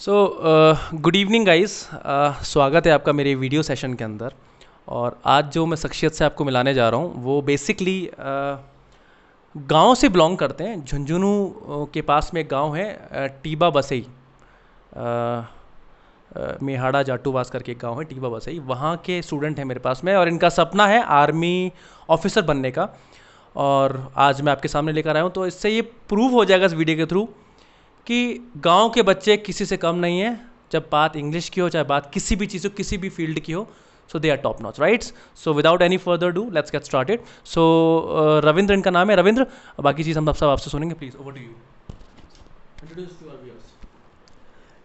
So good evening guys. स्वागत है आपका मेरे वीडियो सेशन के अंदर। और आज जो मैं शख्सियत से आपको मिलाने जा रहा हूँ वो बेसिकली गांव से बिलोंग करते हैं। झुंझुनू के पास में एक गांव है, टीबा बसई। मेहाड़ा जाटूवास करके एक गांव है, टीबा बसई। वहाँ के स्टूडेंट हैं मेरे पास में और इनका सपना है आर्मी ऑफिसर बनने का। और आज मैं आपके सामने लेकर आया हूँ, तो इससे ये प्रूव हो जाएगा इस वीडियो के थ्रू कि गांव के बच्चे किसी से कम नहीं है। जब बात इंग्लिश की हो, चाहे बात किसी भी चीज़ हो, किसी भी फील्ड की हो, so they are top notch, right. So without any further do let's get started. So Ravindra इनका नाम है, रविंद्र। बाकी चीज़ हम सब आपसे सुनेंगे। Please over to you, introduce to our viewers.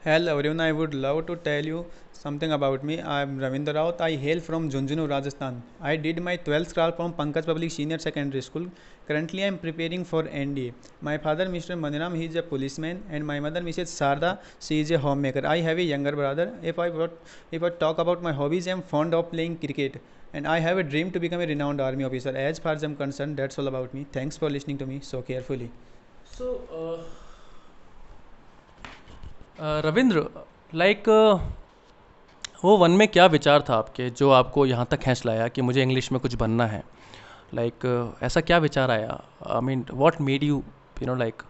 Hello everyone, I would love to tell you something about me. I am Ravindra Raut. I hail from Junjunu, Rajasthan. I did my 12th class from Pankaj Public Senior Secondary School. Currently, I am preparing for NDA. My father, Mr. Maniram, he is a policeman, and my mother, Mrs. Sarda, she is a homemaker. I have a younger brother. If I talk about my hobbies, I am fond of playing cricket, and I have a dream to become a renowned army officer. As far as I am concerned, that's all about me. Thanks for listening to me so carefully. So Ravindra, like वो one में क्या विचार था आपके जो आपको यहाँ तक खींच लाया कि मुझे इंग्लिश में कुछ बनना है? लाइक ऐसा क्या विचार आया? I mean what made you like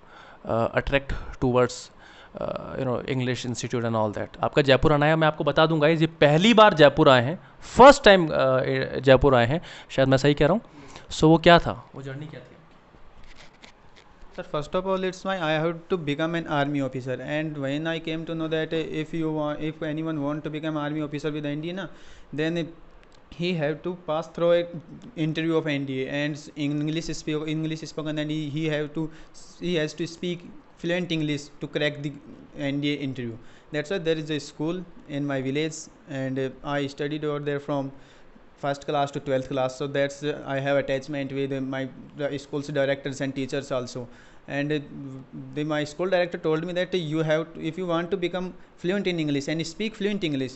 attract towards English institute and all that? आपका जयपुर आना है, मैं आपको बता दूंगा, ये पहली बार जयपुर आए हैं, फर्स्ट टाइम जयपुर आए हैं, शायद मैं सही कह रहा हूँ। सो वो क्या था, वो जर्नी क्या थी? Sir, first of all, I have to become an army officer, and when I came to know that if anyone want to become army officer with NDA, na, then he have to pass through a interview of NDA and English spoken, and he has to speak fluent English to crack the NDA interview. That's why there is a school in my village, and I studied over there from first class to 12th class. So that's I have attachment with my school's directors and teachers also. And my school director told me that you have to, if you want to become fluent in English and speak fluent English,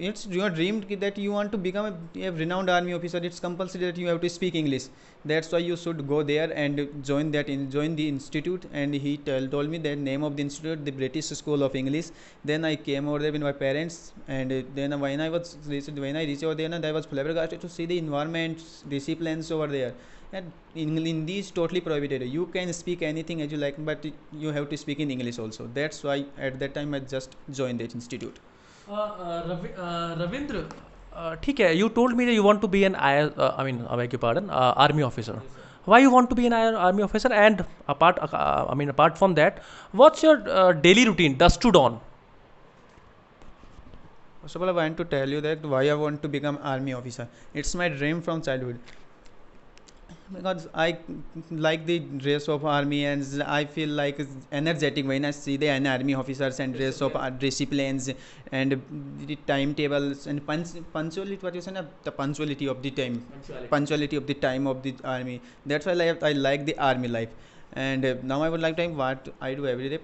it's your dream that you want to become a renowned army officer, it's compulsory that you have to speak English. That's why you should go there and join the institute. And he told me the name of the institute, the British School of English. Then I came over there with my parents, and then when I reached over there, I was flabbergasted to see the environment, disciplines over there. And in these totally prohibited. You can speak anything as you like, but you have to speak in English also. That's why at that time I just joined that institute. Ravindra, ठीक है, you told me you want to be an I mean I beg your pardon army officer. Why you want to be an army officer? And apart from that, what's your daily routine, dusk to dawn? First of all, I want to tell you that why I want to become army officer. It's my dream from childhood, because I like the dress of army, and I feel like energetic when I see the army officers and dress of disciplines and the timetables and punctuality. What you say, the punctuality of the time, punctuality of the time of the army. That's why I like the army life. And now I would like to what I do every day.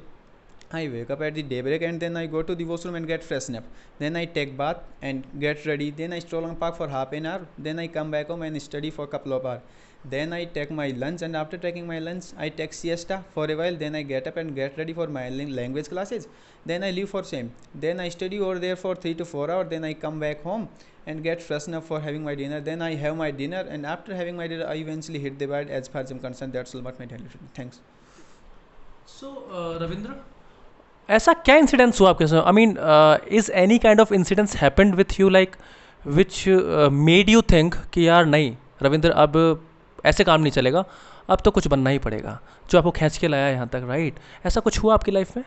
I wake up at the daybreak, and then I go to the washroom and get freshen up. Then I take bath and get ready. Then I stroll on park for half an hour. Then I come back home and study for a couple of hours. Then I take my lunch, and after taking my lunch, I take siesta for a while. Then I get up and get ready for my language classes. Then I leave for same. Then I study over there for 3 to 4 hours. Then I come back home and get freshen up for having my dinner. Then I have my dinner, and after having my dinner, I eventually hit the bed. As far as I'm concerned, that's all about my daily routine. Thanks. So Ravindra, ऐसा क्या incidence हुआ आपके साथ? I mean is any kind of incidence happened with you, like which made you think कि यार नहीं रविंद्र, अब ऐसे काम नहीं चलेगा, अब तो कुछ बनना ही पड़ेगा, जो आपको खींच के लाया यहाँ तक, राइट? ऐसा कुछ हुआ आपकी लाइफ में?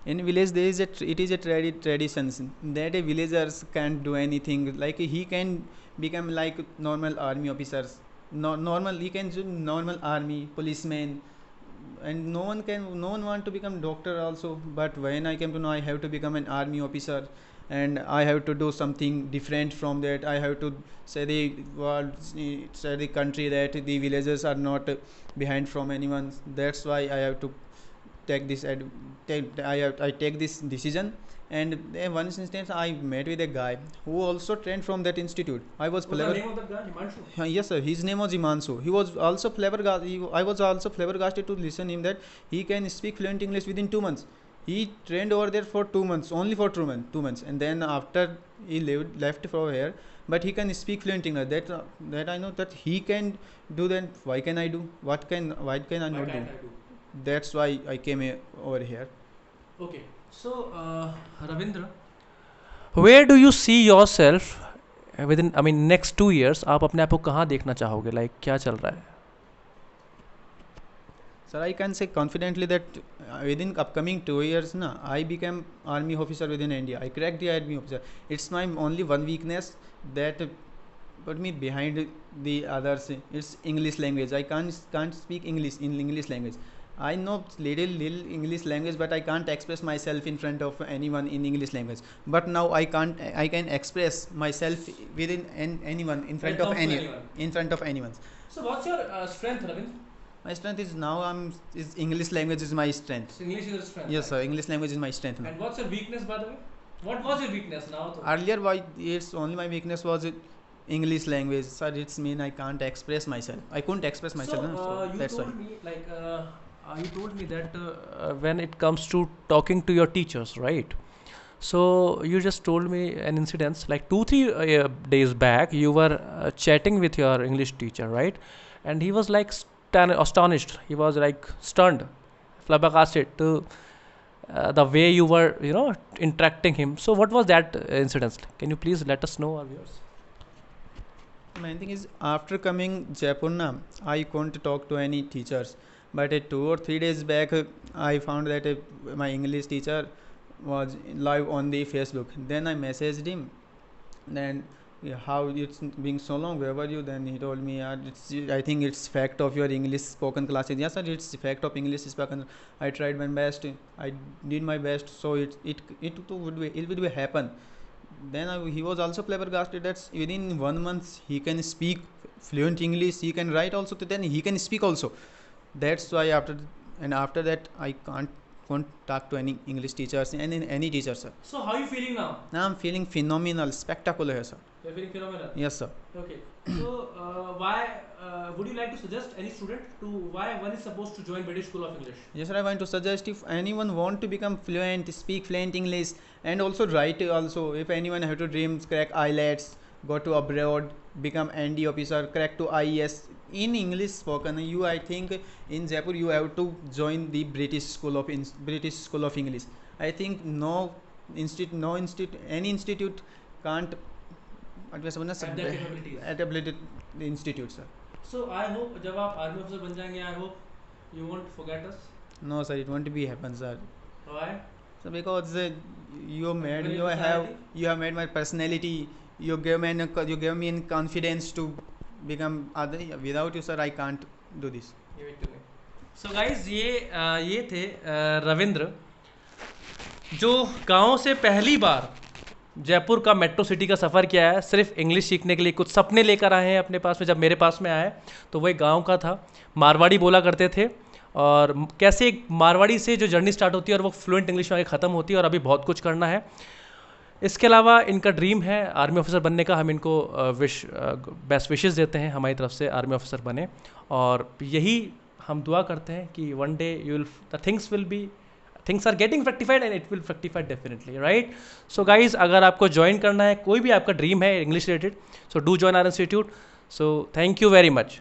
In village there is it is a tradition that a villagers can't do anything, like he can become like normal army officers. Normal, he can do normal army policeman, and no one want to become doctor also. But when I came to know I have to become an army officer, and I have to do something different from that. I have to say the world, say the country that the villagers are not behind from anyone. That's why I have to take this I take this decision, And then one instance I met with a guy who also trained from that institute. I was What's the flabber. name of that guy? Himanshu? Yes, sir. His name was Imansu. He was also flabbergasted. I was also flabbergasted to listen him that he can speak fluent English within 2 months. He trained over there for 2 months, only for 2 months, and then after he left from here. But he can speak fluent English. That I know that he can do. Then why can I do? Why can I Why not do? can't I do? That's why I came over here. Okay. So, Ravindra, where do you see yourself within, I mean, next 2 years? आप अपने आप को कहाँ देखना चाहोगे? Like क्या चल रहा है? Sir, I can say confidently that within upcoming 2 years, I became army officer within India. I cracked the army officer. It's my only one weakness that put me behind the others. It's English language. I can't speak English in English language. I know little English language, but I can't express myself in front of anyone in English language. But now I can express myself within anyone in front of anyone. In front of anyone. So, what's your strength, Ravindra? My strength is now is English language is my strength. So English is your strength. Yes, sir. English language is my strength now. And what's your weakness, by the way? What was your weakness now? Earlier, why it's only my weakness was English language. Sir, it's mean I can't express myself. I couldn't express myself. So you that's why. told me like you told me that when it comes to talking to your teachers, right? So you just told me an incident like 2-3 days back. You were chatting with your English teacher, right? And he was like astonished. He was like stunned, flabbergasted to the way you were, interacting him. So what was that incident? Can you please let us know, our viewers? Main thing is after coming Jaipur, I couldn't talk to any teachers. But 2 or 3 days back, I found that my English teacher was live on the Facebook. Then I messaged him. Then how it's being so long? Where were you? Then he told me, I think it's fact of your English spoken classes. Yes, sir, it's fact of English spoken. I tried my best. I did my best. So it would be happen. Then he was also flabbergasted that within 1 month he can speak fluent English. He can write also. Then he can speak also. That's why after that I can't talk to any English teachers and any teacher, sir. So how are you feeling now? Now I'm feeling phenomenal, spectacular, sir. You're feeling phenomenal. Yes, sir. Okay. So why would you like to suggest any student to why one is supposed to join British School of English? Yes, sir. I want to suggest if anyone want to become fluent, speak fluent English, and also write also. If anyone have to dreams, crack IELTS, go to abroad, become ND officer, crack to IES in English spoken. I think in Jaipur you have to join the British School of English. I think any institute can't ability the institute, sir. So I hope जब आप army officer बन जाएंगे, I hope you won't forget us. No, sir, it won't be happen, sir. Why? So because you have made my personality. You gave me confidence to become other. Without you, sir, I can't do this. Give it to me. So guys, ये थे रविंद्र जो गांव से पहली बार जयपुर का metro city का सफ़र किया है, सिर्फ इंग्लिश सीखने के लिए। कुछ सपने लेकर आए हैं अपने पास में। जब मेरे पास में आए तो वही गांव का था, मारवाड़ी बोला करते थे, और कैसे एक मारवाड़ी से जो जर्नी स्टार्ट होती है और वो फ्लुएंट इंग्लिश में आगे ख़त्म होती है, और अभी बहुत कुछ करना है। इसके अलावा इनका ड्रीम है आर्मी ऑफिसर बनने का। हम इनको बेस्ट विशेस देते हैं हमारी तरफ से, आर्मी ऑफिसर बने, और यही हम दुआ करते हैं कि one day things are getting rectified and it will rectified definitely, right. So guys, अगर आपको ज्वाइन करना है, कोई भी आपका ड्रीम है English related, so do join our institute. So thank you very much.